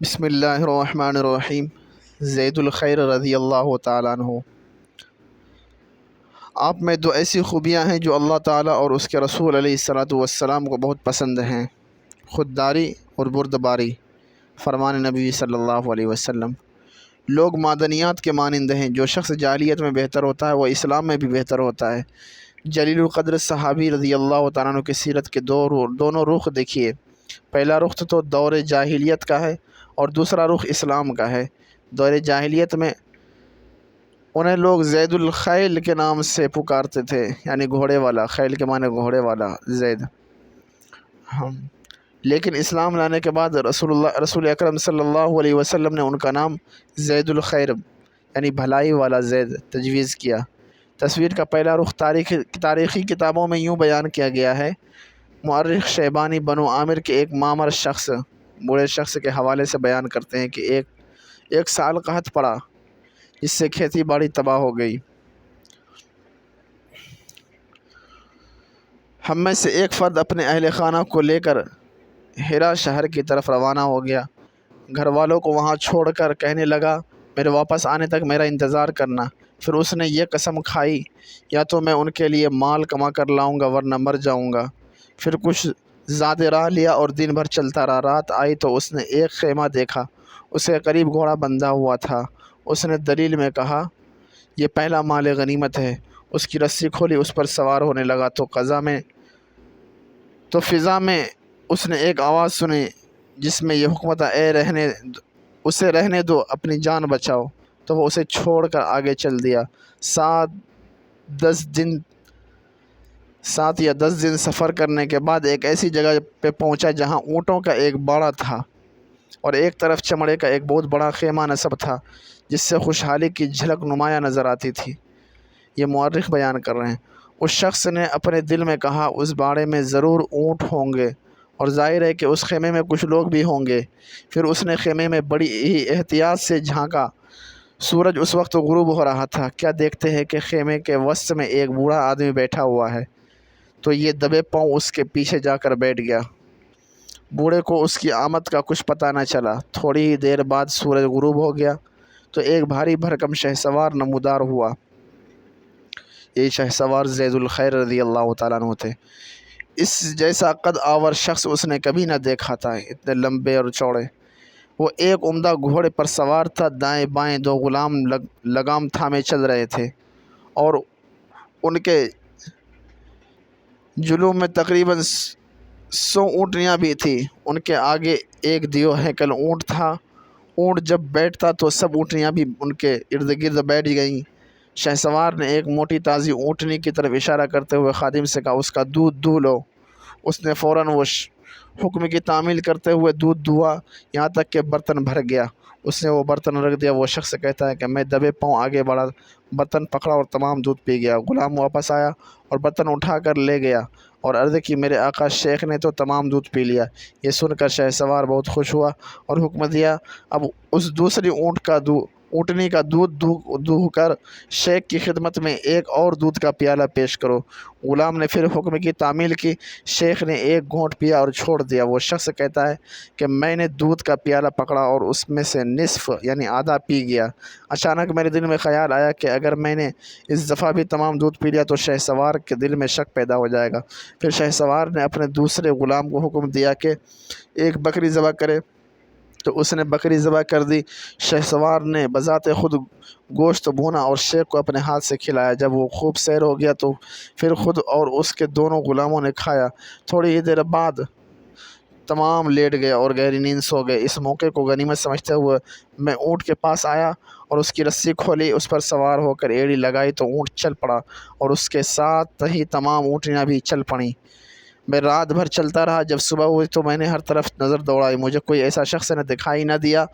بسم اللہ الرحمن الرحیم۔ زید الخیر رضی اللہ تعالیٰ عنہ۔ آپ میں دو ایسی خوبیاں ہیں جو اللہ تعالیٰ اور اس کے رسول علیہ الصلاۃ والسلام کو بہت پسند ہیں: خودداری اور بردباری۔ فرمان نبی صلی اللہ علیہ وسلم: لوگ معدنیات کے مانند ہیں، جو شخص جاہلیت میں بہتر ہوتا ہے وہ اسلام میں بھی بہتر ہوتا ہے۔ جلیل القدر صحابی رضی اللہ تعالیٰ عنہ کی سیرت کے دونوں رخ دیکھیے۔ پہلا رخ تو دور جاہلیت کا ہے اور دوسرا رخ اسلام کا ہے۔ دور جاہلیت میں انہیں لوگ زید الخیل کے نام سے پکارتے تھے، یعنی گھوڑے والا۔ خیل کے معنی گھوڑے والا، زید۔ لیکن اسلام لانے کے بعد رسول اکرم صلی اللہ علیہ وسلم نے ان کا نام زید الخیر یعنی بھلائی والا زید تجویز کیا۔ تصویر کا پہلا رخ تاریخی کتابوں میں یوں بیان کیا گیا ہے: مورخ شیبانی بنو عامر کے ایک معمر شخص، بوڑھے شخص کے حوالے سے بیان کرتے ہیں کہ ایک سال قحط پڑا، جس سے کھیتی باڑی تباہ ہو گئی۔ ہم میں سے ایک فرد اپنے اہل خانہ کو لے کر ہرا شہر کی طرف روانہ ہو گیا۔ گھر والوں کو وہاں چھوڑ کر کہنے لگا، میرے واپس آنے تک میرا انتظار کرنا۔ پھر اس نے یہ قسم کھائی، یا تو میں ان کے لیے مال کما کر لاؤں گا ورنہ مر جاؤں گا۔ پھر کچھ زیادہ راہ لیا اور دن بھر چلتا رہا۔ رات آئی تو اس نے ایک خیمہ دیکھا، اس کے قریب گھوڑا بندھا ہوا تھا۔ اس نے دلیل میں کہا، یہ پہلا مال غنیمت ہے۔ اس کی رسی کھولی، اس پر سوار ہونے لگا تو فضا میں اس نے ایک آواز سنی جس میں یہ حکم تھا، اسے رہنے دو، اپنی جان بچاؤ۔ تو وہ اسے چھوڑ کر آگے چل دیا۔ 7 یا 10 دن سفر کرنے کے بعد ایک ایسی جگہ پہ پہنچا جہاں اونٹوں کا ایک باڑہ تھا اور ایک طرف چمڑے کا ایک بہت بڑا خیمہ نصب تھا، جس سے خوشحالی کی جھلک نمایاں نظر آتی تھی۔ یہ مورخ بیان کر رہے ہیں۔ اس شخص نے اپنے دل میں کہا، اس باڑے میں ضرور اونٹ ہوں گے اور ظاہر ہے کہ اس خیمے میں کچھ لوگ بھی ہوں گے۔ پھر اس نے خیمے میں بڑی ہی احتیاط سے جھانکا۔ سورج اس وقت غروب ہو رہا تھا۔ کیا دیکھتے ہیں کہ خیمے کے وسط میں ایک بوڑھا آدمی بیٹھا ہوا ہے۔ تو یہ دبے پاؤں اس کے پیچھے جا کر بیٹھ گیا۔ بوڑھے کو اس کی آمد کا کچھ پتہ نہ چلا۔ تھوڑی ہی دیر بعد سورج غروب ہو گیا تو ایک بھاری بھرکم شہسوار نمودار ہوا۔ یہ شہسوار زید الخیر رضی اللہ تعالیٰ عنہ تھے۔ اس جیسا قد آور شخص اس نے کبھی نہ دیکھا تھا، اتنے لمبے اور چوڑے۔ وہ ایک عمدہ گھوڑے پر سوار تھا۔ دائیں بائیں 2 غلام لگام تھامے چل رہے تھے اور ان کے جلو میں تقریباً 100 اونٹنیاں بھی تھیں۔ ان کے آگے ایک دیو ہیکل اونٹ تھا۔ اونٹ جب بیٹھتا تو سب اونٹنیاں بھی ان کے ارد گرد بیٹھ گئیں۔ شہسوار نے ایک موٹی تازی اونٹنی کی طرف اشارہ کرتے ہوئے خادم سے کہا، اس کا دودھ دو لو۔ اس نے فوراً وہ حکم کی تعمیل کرتے ہوئے دودھ دھوا، یہاں تک کہ برتن بھر گیا۔ اس نے وہ برتن رکھ دیا۔ وہ شخص کہتا ہے کہ میں دبے پاؤں آگے بڑھا، برتن پکڑا اور تمام دودھ پی گیا۔ غلام واپس آیا اور برتن اٹھا کر لے گیا اور عرض کی، میرے آقا شیخ نے تو تمام دودھ پی لیا۔ یہ سن کر شہسوار بہت خوش ہوا اور حکم دیا، اب اس دوسری اونٹنی کا دودھ دو کر شیخ کی خدمت میں ایک اور دودھ کا پیالہ پیش کرو۔ غلام نے پھر حکم کی تعمیل کی۔ شیخ نے ایک گھونٹ پیا اور چھوڑ دیا۔ وہ شخص کہتا ہے کہ میں نے دودھ کا پیالہ پکڑا اور اس میں سے نصف یعنی آدھا پی گیا۔ اچانک میرے دل میں خیال آیا کہ اگر میں نے اس دفعہ بھی تمام دودھ پی لیا تو شہسوار کے دل میں شک پیدا ہو جائے گا۔ پھر شہسوار نے اپنے دوسرے غلام کو حکم دیا کہ ایک بکری ذبح کرے، تو اس نے بکری ذبح کر دی۔ شہسوار نے بذات خود گوشت بھونا اور شیخ کو اپنے ہاتھ سے کھلایا۔ جب وہ خوب سیر ہو گیا تو پھر خود اور اس کے دونوں غلاموں نے کھایا۔ تھوڑی ہی دیر بعد تمام لیٹ گئے اور گہری نیند سو گئے۔ اس موقع کو غنیمت سمجھتے ہوئے میں اونٹ کے پاس آیا اور اس کی رسی کھولی، اس پر سوار ہو کر ایڑی لگائی تو اونٹ چل پڑا اور اس کے ساتھ ہی تمام اونٹنیاں بھی چل پڑیں۔ میں رات بھر چلتا رہا۔ جب صبح ہوئی تو میں نے ہر طرف نظر دوڑائی، مجھے کوئی ایسا شخص نے دکھائی نہ دیا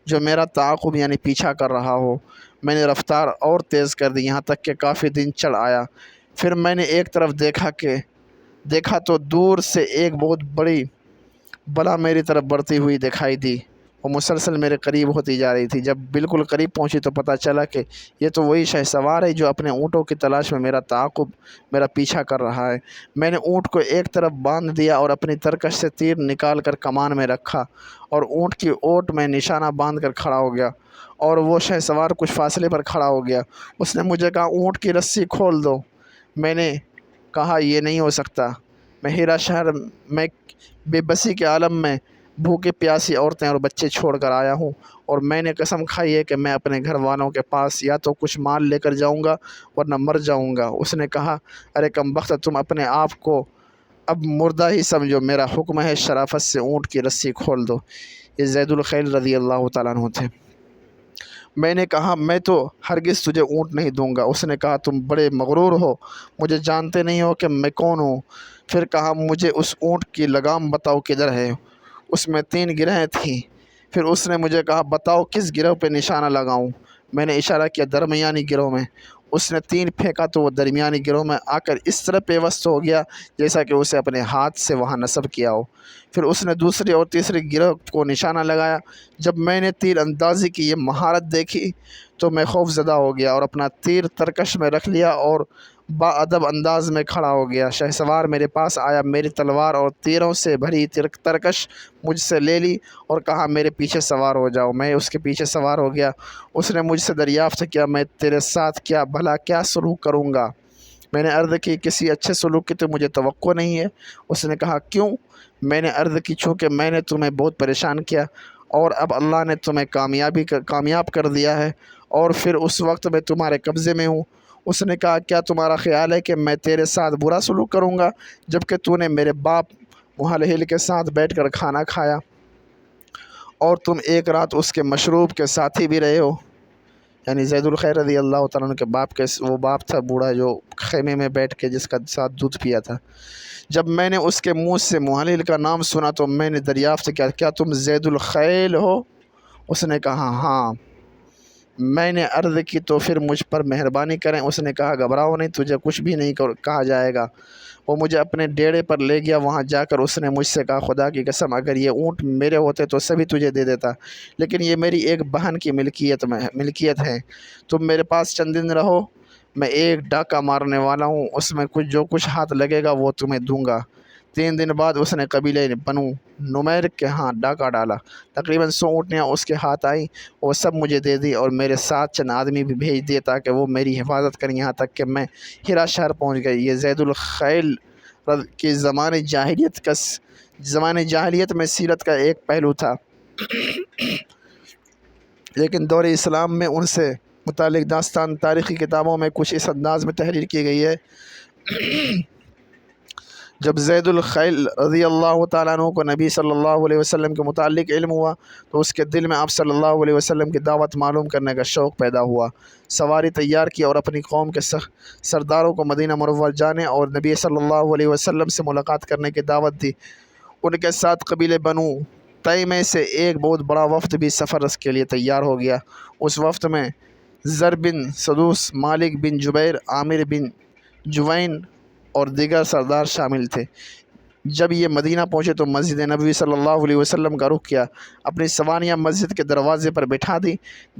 جو میرا تعاقب یعنی پیچھا کر رہا ہو۔ میں نے رفتار اور تیز کر دی، یہاں تک کہ کافی دن چڑھ آیا۔ پھر میں نے ایک طرف دیکھا تو دور سے ایک بہت بڑی بلا میری طرف بڑھتی ہوئی دکھائی دی وہ مسلسل میرے قریب ہوتی جا رہی تھی۔ جب بالکل قریب پہنچی تو پتہ چلا کہ یہ تو وہی شہ سوار ہے جو اپنے اونٹوں کی تلاش میں میرا پیچھا کر رہا ہے۔ میں نے اونٹ کو ایک طرف باندھ دیا اور اپنی ترکش سے تیر نکال کر کمان میں رکھا اور اونٹ کی اوٹ میں نشانہ باندھ کر کھڑا ہو گیا، اور وہ شہ سوار کچھ فاصلے پر کھڑا ہو گیا۔ اس نے مجھے کہا اونٹ کی رسی کھول دو۔ میں نے کہا یہ نہیں ہو سکتا، میں ہیرا شہر میں بے بسی کے عالم میں بھوکے پیاسی عورتیں اور بچے چھوڑ کر آیا ہوں، اور میں نے قسم کھائی ہے کہ میں اپنے گھر والوں کے پاس یا تو کچھ مال لے کر جاؤں گا ورنہ مر جاؤں گا۔ اس نے کہا ارے کم بخت، تم اپنے آپ کو اب مردہ ہی سمجھو، میرا حکم ہے شرافت سے اونٹ کی رسی کھول دو۔ یہ زید الخیل رضی اللہ تعالیٰ عنہ تھے۔ میں نے کہا میں تو ہرگز تجھے اونٹ نہیں دوں گا۔ اس نے کہا تم بڑے مغرور ہو، مجھے جانتے نہیں ہو کہ میں کون ہوں۔ پھر کہا مجھے اس اونٹ کی لگام بتاؤ کدھر ہے۔ اس میں 3 گرہیں تھیں۔ پھر اس نے مجھے کہا بتاؤ کس گروہ پہ نشانہ لگاؤں۔ میں نے اشارہ کیا درمیانی گروہ میں۔ اس نے 3 پھینکا تو وہ درمیانی گروہ میں آ کر اس طرح پیوست ہو گیا جیسا کہ اسے اپنے ہاتھ سے وہاں نصب کیا ہو۔ پھر اس نے دوسری اور تیسری گروہ کو نشانہ لگایا۔ جب میں نے تیر اندازی کی یہ مہارت دیکھی تو میں خوف زدہ ہو گیا اور اپنا تیر ترکش میں رکھ لیا اور با ادب انداز میں کھڑا ہو گیا۔ شہ سوار میرے پاس آیا، میری تلوار اور تیروں سے بھری ترکش مجھ سے لے لی اور کہا میرے پیچھے سوار ہو جاؤ۔ میں اس کے پیچھے سوار ہو گیا۔ اس نے مجھ سے دریافت کیا میں تیرے ساتھ کیا سلوک کروں گا۔ میں نے عرض کی کسی اچھے سلوک کی تو مجھے توقع نہیں ہے۔ اس نے کہا کیوں؟ میں نے عرض کی چونکہ میں نے تمہیں بہت پریشان کیا اور اب اللہ نے تمہیں کامیاب کر دیا ہے اور پھر اس وقت میں تمہارے قبضے میں ہوں۔ اس نے کہا کیا تمہارا خیال ہے کہ میں تیرے ساتھ برا سلوک کروں گا جبکہ تو نے میرے باپ محلحل کے ساتھ بیٹھ کر کھانا کھایا اور تم ایک رات اس کے مشروب کے ساتھی بھی رہے ہو؟ یعنی زید الخیر رضی اللہ تعالیٰ عنہ کے وہ باپ تھا بوڑھا جو خیمے میں بیٹھ کے جس کا ساتھ دودھ پیا تھا۔ جب میں نے اس کے منہ سے محلحل کا نام سنا تو میں نے دریافت کیا کیا تم زید الخیل ہو؟ اس نے کہا ہاں۔ میں نے عرض کی تو پھر مجھ پر مہربانی کریں۔ اس نے کہا گھبراؤ نہیں، تجھے کچھ بھی نہیں کہا جائے گا۔ وہ مجھے اپنے ڈیرے پر لے گیا۔ وہاں جا کر اس نے مجھ سے کہا خدا کی قسم اگر یہ اونٹ میرے ہوتے تو سبھی تجھے دے دیتا، لیکن یہ میری ایک بہن کی ملکیت ہے۔ تم میرے پاس چند دن رہو، میں ایک ڈاکہ مارنے والا ہوں، اس میں جو کچھ ہاتھ لگے گا وہ تمہیں دوں گا۔ 3 دن بعد اس نے قبیلہ بنو نمیر کے ہاں ڈاکہ ڈالا۔ تقریباً 100 اونٹیاں اس کے ہاتھ آئیں، وہ سب مجھے دے دی اور میرے ساتھ چند آدمی بھی بھیج دیے تاکہ وہ میری حفاظت کریں یہاں تک کہ میں ہیرا شہر پہنچ گئی۔ یہ زید الخیل کی زمانے جاہلیت میں سیرت کا ایک پہلو تھا، لیکن دور اسلام میں ان سے متعلق داستان تاریخی کتابوں میں کچھ اس انداز میں تحریر کی گئی ہے۔ جب زید الخیل رضی اللہ تعالیٰ عنہ کو نبی صلی اللہ علیہ وسلم کے متعلق علم ہوا تو اس کے دل میں آپ صلی اللہ علیہ وسلم کی دعوت معلوم کرنے کا شوق پیدا ہوا۔ سواری تیار کی اور اپنی قوم کے سرداروں کو مدینہ منورہ جانے اور نبی صلی اللہ علیہ وسلم سے ملاقات کرنے کی دعوت دی۔ ان کے ساتھ قبیلے بنو تیمہ سے ایک بہت بڑا وفد بھی سفر کے لیے تیار ہو گیا۔ اس وفد میں زر بن سدوس، مالک بن جبیر، عامر بن جوین اور دیگر سردار شامل تھے۔ جب یہ مدینہ پہنچے تو مسجد نبوی صلی اللہ علیہ وسلم کا رخ کیا، اپنی سواریاں مسجد کے دروازے پر بٹھا دی۔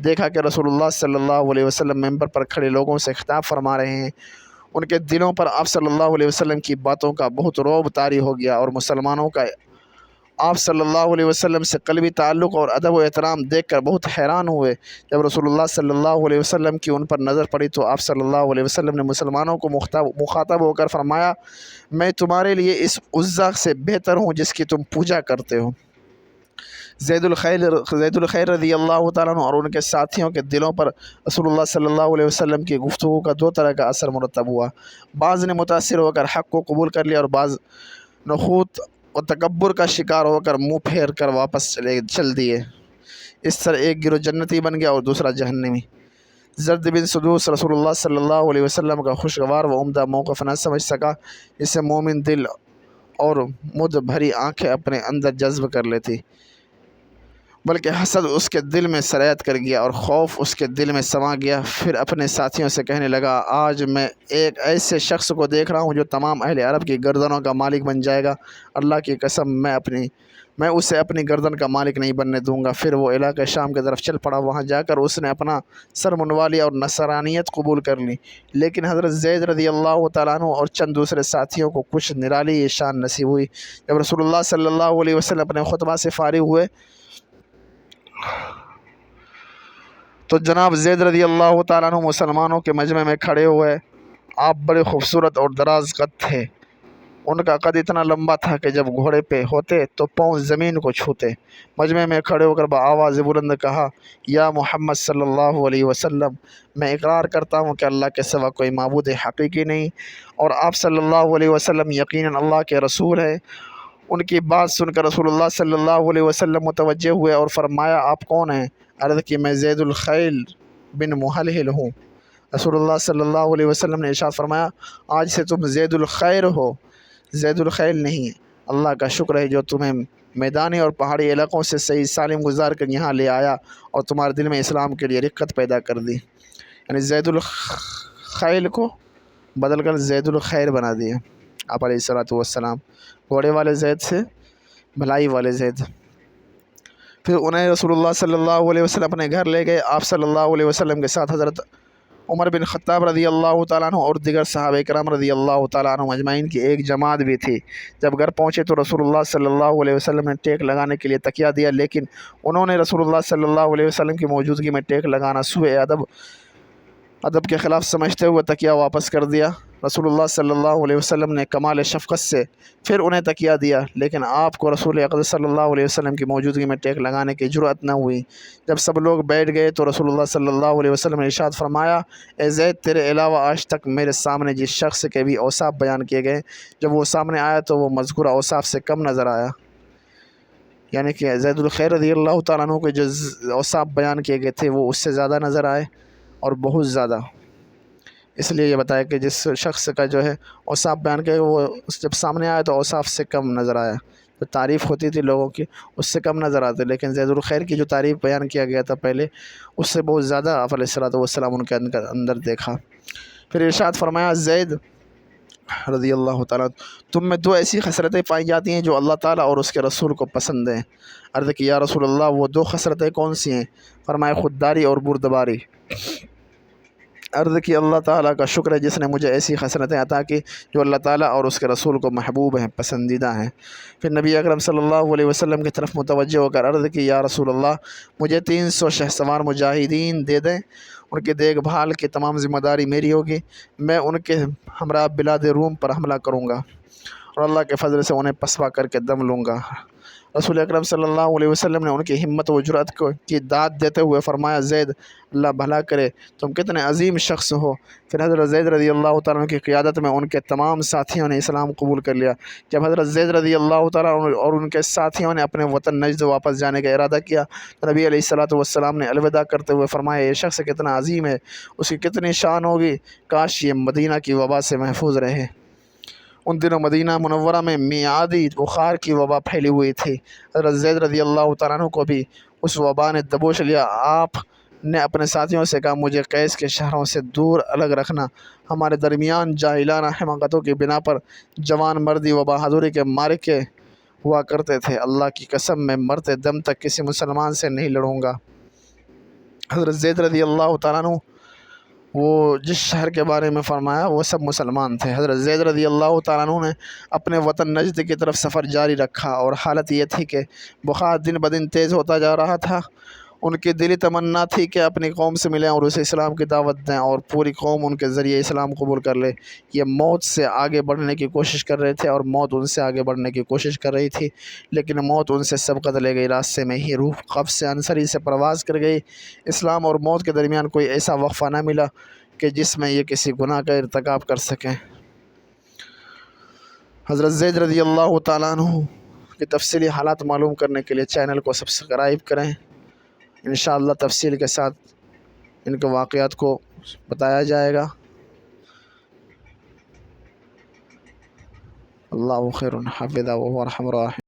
دیکھا کہ رسول اللہ صلی اللہ علیہ وسلم ممبر پر کھڑے لوگوں سے خطاب فرما رہے ہیں۔ ان کے دلوں پر آپ صلی اللہ علیہ وسلم کی باتوں کا بہت رعب طاری ہو گیا اور مسلمانوں کا آپ صلی اللہ علیہ وسلم سے قلبی تعلق اور ادب و احترام دیکھ کر بہت حیران ہوئے۔ جب رسول اللہ صلی اللہ علیہ وسلم کی ان پر نظر پڑی تو آپ صلی اللہ علیہ وسلم نے مسلمانوں کو مخاطب ہو کر فرمایا میں تمہارے لیے اس عزا سے بہتر ہوں جس کی تم پوجا کرتے ہو۔ زید الخیر رضی اللہ تعالیٰ عنہ اور ان کے ساتھیوں کے دلوں پر رسول اللہ صلی اللہ علیہ وسلم کی گفتگو کا 2 طرح کا اثر مرتب ہوا۔ بعض نے متاثر ہو کر حق کو قبول کر لیا اور بعض نخوت اور تکبر کا شکار ہو کر منہ پھیر کر واپس چل دیے۔ اس طرح ایک گروہ جنتی بن گیا اور دوسرا جہنمی۔ زرد بن سدوس رسول اللہ صلی اللہ علیہ وسلم کا خوشگوار و عمدہ موقف نہ سمجھ سکا جسے مومن دل اور مد بھری آنکھیں اپنے اندر جذب کر لیتی۔ بلکہ حسد اس کے دل میں سرایت کر گیا اور خوف اس کے دل میں سما گیا۔ پھر اپنے ساتھیوں سے کہنے لگا، آج میں ایک ایسے شخص کو دیکھ رہا ہوں جو تمام اہل عرب کی گردنوں کا مالک بن جائے گا۔ اللہ کی قسم میں اسے اپنی گردن کا مالک نہیں بننے دوں گا۔ پھر وہ علاقہ شام کی طرف چل پڑا۔ وہاں جا کر اس نے اپنا سر منڈوا لیا اور نصرانیت قبول کر لی۔ لیکن حضرت زید رضی اللہ تعالیٰ عنہ اور چند دوسرے ساتھیوں کو کچھ نرالی شان نصیب ہوئی۔ جب رسول اللہ صلی اللہ علیہ وسلم اپنے خطبہ سے فارغ ہوئے تو جناب زید رضی اللہ تعالیٰ عنہ مسلمانوں کے مجمع میں کھڑے ہوئے۔ آپ بڑے خوبصورت اور دراز قد تھے۔ ان کا قد اتنا لمبا تھا کہ جب گھوڑے پہ ہوتے تو پاؤں زمین کو چھوتے۔ مجمع میں کھڑے ہو کر بآواز بلند کہا، یا محمد صلی اللہ علیہ وسلم، میں اقرار کرتا ہوں کہ اللہ کے سوا کوئی معبود حقیقی نہیں، اور آپ صلی اللہ علیہ وسلم یقیناً اللہ کے رسول ہیں۔ ان کی بات سن کر رسول اللہ صلی اللہ علیہ وسلم متوجہ ہوئے اور فرمایا، آپ کون ہیں؟ عرض کی، میں زید الخیل بن محلحل ہوں۔ رسول اللہ صلی اللہ علیہ وسلم نے ارشاد فرمایا، آج سے تم زید الخیر ہو، زید الخیل نہیں۔ اللہ کا شکر ہے جو تمہیں میدانی اور پہاڑی علاقوں سے صحیح سالم گزار کر یہاں لے آیا اور تمہارے دل میں اسلام کے لیے رقت پیدا کر دی۔ یعنی زید الخیل کو بدل کر زید الخیر بنا دیا آپ علیہ الصلوۃ والسلام، گھوڑے والے زید سے بھلائی والے زید۔ پھر انہیں رسول اللہ صلی اللہ علیہ وسلم اپنے گھر لے گئے۔ آپ صلی اللہ علیہ وسلم کے ساتھ حضرت عمر بن خطاب رضی اللہ تعالیٰ عنہ اور دیگر صحابہ کرام رضی اللہ تعالیٰ عنہ اجمعین کی ایک جماعت بھی تھی۔ جب گھر پہنچے تو رسول اللہ صلی اللہ علیہ وسلم نے ٹیک لگانے کے لیے تکیہ دیا، لیکن انہوں نے رسول اللہ صلی اللہ علیہ وسلم کی موجودگی میں ٹیک لگانا سوء ادب کے خلاف سمجھتے ہوئے تکیہ واپس کر دیا۔ رسول اللہ صلی اللہ علیہ وسلم نے کمال شفقت سے پھر انہیں تکیہ دیا، لیکن آپ کو رسول اقدس صلی اللہ علیہ وسلم کی موجودگی میں ٹیک لگانے کی جرأت نہ ہوئی۔ جب سب لوگ بیٹھ گئے تو رسول اللہ صلی اللہ علیہ وسلم نے ارشاد فرمایا، اے زید، تیرے علاوہ آج تک میرے سامنے جس شخص کے بھی اوصاف بیان کیے گئے، جب وہ سامنے آیا تو وہ مذکورہ اوصاف سے کم نظر آیا۔ یعنی کہ زید الخیر رضی اللہ تعالیٰ عنہ کے جو اوصاف بیان کیے گئے تھے وہ اس سے زیادہ نظر آئے، اور بہت زیادہ۔ اس لیے یہ بتایا کہ جس شخص کا جو ہے اوصاف بیان کیا وہ جب سامنے آیا تو اوصاف سے کم نظر آیا۔ جو تعریف ہوتی تھی لوگوں کی اس سے کم نظر آتے، لیکن زید الخیر کی جو تعریف بیان کیا گیا تھا پہلے، اس سے بہت زیادہ آپ علیہ الصلوۃ والسلام ان کے اندر دیکھا۔ پھر ارشاد فرمایا، زید رضی اللہ تعالیٰ، تم میں دو ایسی خصلتیں پائی جاتی ہیں جو اللہ تعالیٰ اور اس کے رسول کو پسند ہیں۔ عرض کی، یا رسول اللہ، وہ دو خصلتیں کون سی ہیں؟ فرمایا، خودداری اور بردباری۔ عرض کی، اللہ تعالیٰ کا شکر ہے جس نے مجھے ایسی خصلتیں عطا کی جو اللہ تعالیٰ اور اس کے رسول کو محبوب ہیں، پسندیدہ ہیں۔ پھر نبی اکرم صلی اللہ علیہ وسلم کی طرف متوجہ ہو کر عرض کی، یا رسول اللہ، مجھے 300 شہسوار مجاہدین دے دیں، ان کی دیکھ بھال کی تمام ذمہ داری میری ہوگی، میں ان کے ہمراہ بلاد روم پر حملہ کروں گا اور اللہ کے فضل سے انہیں پسپا کر کے دم لوں گا۔ رسول اکرم صلی اللہ علیہ وسلم نے ان کی ہمت و جرأت کی داد دیتے ہوئے فرمایا، زید، اللہ بھلا کرے، تم کتنے عظیم شخص ہو۔ پھر حضرت زید رضی اللہ تعالیٰ عنہ کی قیادت میں ان کے تمام ساتھیوں نے اسلام قبول کر لیا۔ جب حضرت زید رضی اللہ تعالیٰ عنہ اور ان کے ساتھیوں نے اپنے وطن نجد واپس جانے کا ارادہ کیا تو نبی علیہ الصلوۃ والسلام نے الوداع کرتے ہوئے فرمایا، یہ شخص کتنا عظیم ہے، اس کی کتنی شان ہوگی، کاش یہ مدینہ کی وبا سے محفوظ رہے۔ ان دنوں مدینہ منورہ میں میعادی بخار کی وبا پھیلی ہوئی تھی۔ حضرت زید رضی اللہ تعالیٰ عنہ کو بھی اس وبا نے دبوچ لیا۔ آپ نے اپنے ساتھیوں سے کہا، مجھے قیس کے شہروں سے دور الگ رکھنا۔ ہمارے درمیان جاہلانہ حماقتوں کی بنا پر جوان مردی و بہادری کے معرکے ہوا کرتے تھے۔ اللہ کی قسم، میں مرتے دم تک کسی مسلمان سے نہیں لڑوں گا۔ حضرت زید رضی اللہ تعالیٰ عنہ وہ جس شہر کے بارے میں فرمایا وہ سب مسلمان تھے۔ حضرت زید رضی اللہ تعالیٰ عنہ نے اپنے وطن نجد کی طرف سفر جاری رکھا، اور حالت یہ تھی کہ بخار دن بدن تیز ہوتا جا رہا تھا۔ ان کی دلی تمنا تھی کہ اپنی قوم سے ملیں اور اسے اسلام کی دعوت دیں اور پوری قوم ان کے ذریعے اسلام قبول کر لے۔ یہ موت سے آگے بڑھنے کی کوشش کر رہے تھے اور موت ان سے آگے بڑھنے کی کوشش کر رہی تھی، لیکن موت ان سے سبقت لے گئی۔ راستے میں ہی روح قبض سے عنصری سے پرواز کر گئی۔ اسلام اور موت کے درمیان کوئی ایسا وقفہ نہ ملا کہ جس میں یہ کسی گناہ کا ارتکاب کر سکیں۔ حضرت زید رضی اللہ تعالیٰ عنہ کی تفصیلی حالات معلوم کرنے کے لیے چینل کو سبسکرائب کریں۔ انشاءاللہ تفصیل کے ساتھ ان کے واقعات کو بتایا جائے گا۔ اللہ خیر حافظ و ارحم الراحمین۔